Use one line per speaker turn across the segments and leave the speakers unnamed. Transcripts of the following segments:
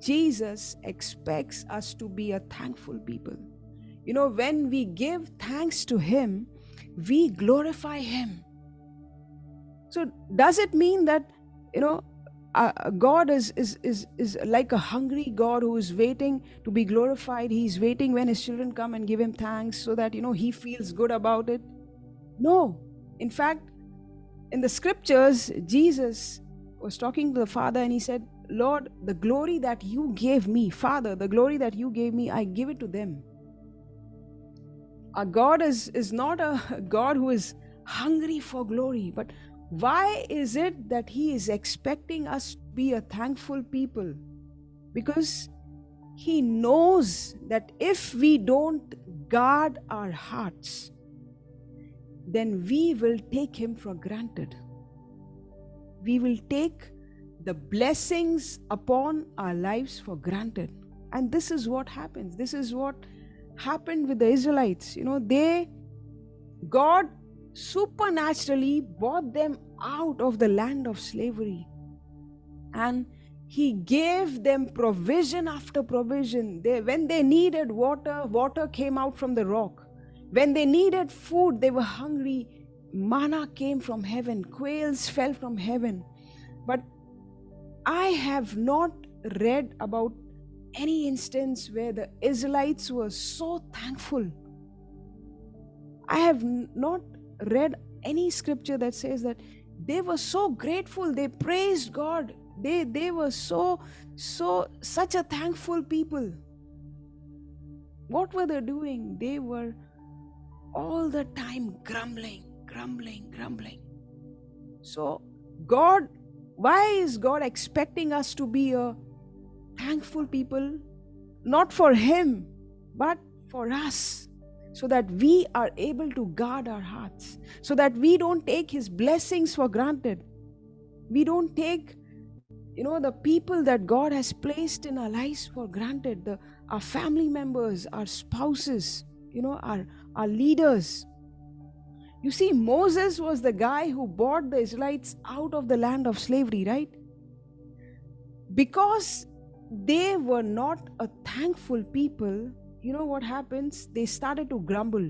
Jesus expects us to be a thankful people. When we give thanks to Him, we glorify Him. So does it mean that, God is like a hungry God who is waiting to be glorified? He's waiting when His children come and give Him thanks so that, He feels good about it? No. In fact, in the scriptures, Jesus was talking to the Father and He said, Lord, the glory that you gave me, Father, the glory that you gave me, I give it to them. Our God is not a God who is hungry for glory, but why is it that He is expecting us to be a thankful people? Because He knows that if we don't guard our hearts, then we will take Him for granted. We will take the blessings upon our lives for granted. And this is what happens. This is what happened with the Israelites. God supernaturally brought them out of the land of slavery. And He gave them provision after provision. When they needed water, water came out from the rock. When they needed food, they were hungry. Manna came from heaven. Quails fell from heaven. But I have not read about any instance where the Israelites were so thankful. I have not read any scripture that says that they were so grateful. They praised God. They were such a thankful people. What were they doing? They were all the time grumbling. So why is God expecting us to be a thankful people? Not for Him, but for us, so that we are able to guard our hearts, so that we don't take His blessings for granted. We don't take, the people that God has placed in our lives for granted, our family members, our spouses, our leaders. You see, Moses was the guy who brought the Israelites out of the land of slavery, right? Because they were not a thankful people, what happens? They started to grumble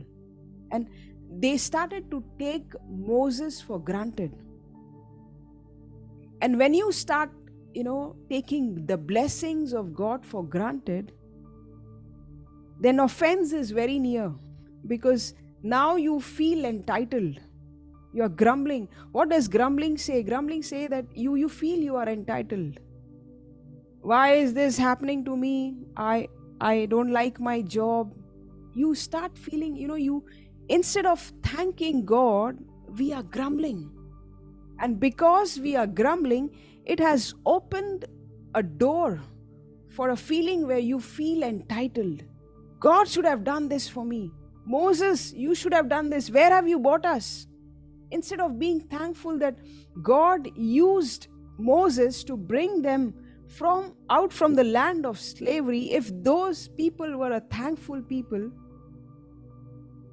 and they started to take Moses for granted. And when you start, taking the blessings of God for granted, then offense is very near, because now you feel entitled. You are grumbling. What does grumbling say? Grumbling say that you feel you are entitled. Why is this happening to me? I don't like my job. You start feeling, you instead of thanking God, we are grumbling. And because we are grumbling, it has opened a door for a feeling where you feel entitled. God should have done this for me. Moses, you should have done this. Where have you brought us? Instead of being thankful that God used Moses to bring them out from the land of slavery, if those people were a thankful people,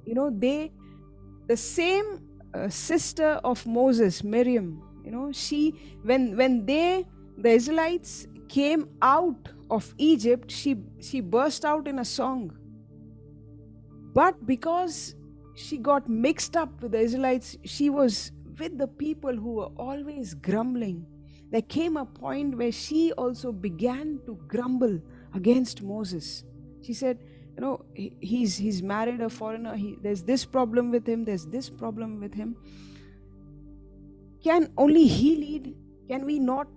the same sister of Moses, Miriam, when the Israelites came out of Egypt, she burst out in a song. But because she got mixed up with the Israelites, she was with the people who were always grumbling. There came a point where she also began to grumble against Moses. She said, he's married a foreigner. There's this problem with him. There's this problem with him. Can only he lead? Can we not?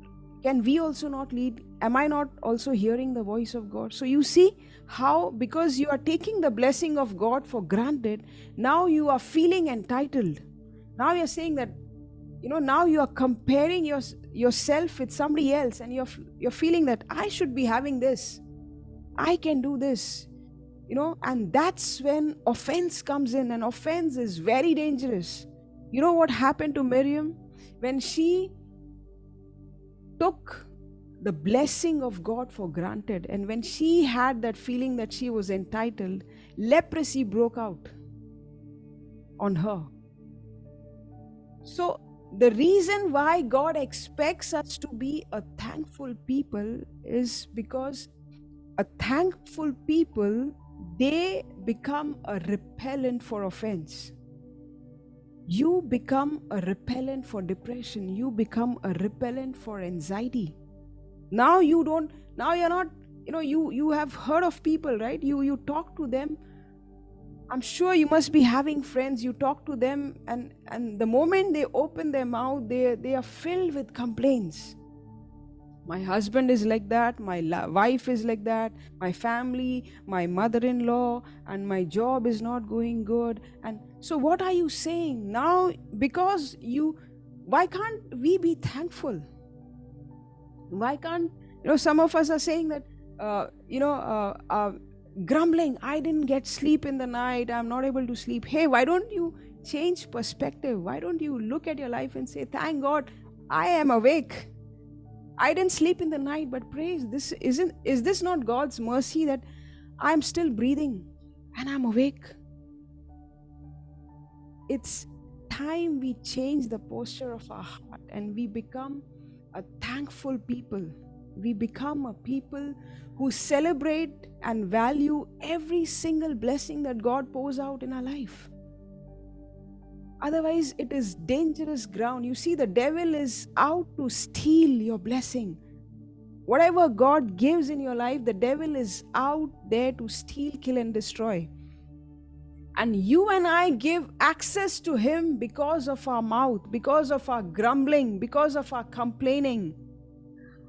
Can we also not lead? Am I not also hearing the voice of God? So you see how, because you are taking the blessing of God for granted, now you are feeling entitled. Now you're saying that, now you are comparing yourself with somebody else, and you're feeling that I should be having this. I can do this. And that's when offense comes in, and offense is very dangerous. You know what happened to Miriam? When she took the blessing of God for granted, and when she had that feeling that she was entitled, leprosy broke out on her. So The reason why God expects us to be a thankful people is because a thankful people, they become a repellent for offense. You become a repellent for depression. You become a repellent for anxiety. Now you're not, you have heard of people, right? You talk to them. I'm sure you must be having friends. You talk to them, and the moment they open their mouth, they are filled with complaints. My husband is like that, my wife is like that, my family, my mother-in-law, and my job is not going good. And so what are you saying now? Because why can't we be thankful? Why can't, some of us are saying that, grumbling, I didn't get sleep in the night, I'm not able to sleep. Hey, why don't you change perspective? Why don't you look at your life and say, thank God I am awake. I didn't sleep in the night, but praise, is this not God's mercy that I'm still breathing and I'm awake? It's time we change the posture of our heart and we become a thankful people. We become a people who celebrate and value every single blessing that God pours out in our life. Otherwise, it is dangerous ground. You see, the devil is out to steal your blessing. Whatever God gives in your life, the devil is out there to steal, kill, and destroy. And you and I give access to him because of our mouth, because of our grumbling, because of our complaining.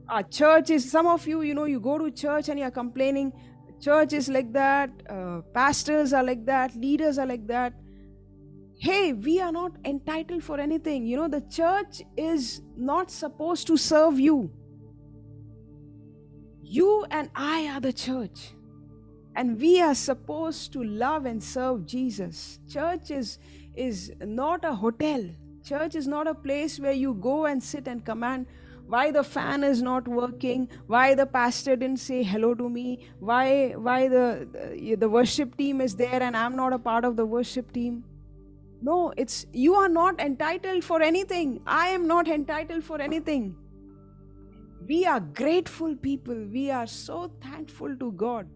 Our church is, some of you, you go to church and you're complaining, church is like that, pastors are like that, leaders are like that. Hey, we are not entitled for anything. The church is not supposed to serve you. You and I are the church. And we are supposed to love and serve Jesus. Church is not a hotel. Church is not a place where you go and sit and command why the fan is not working, why the pastor didn't say hello to me, why the worship team is there and I'm not a part of the worship team. No, it's, you are not entitled for anything. I am not entitled for anything. We are grateful people. We are so thankful to God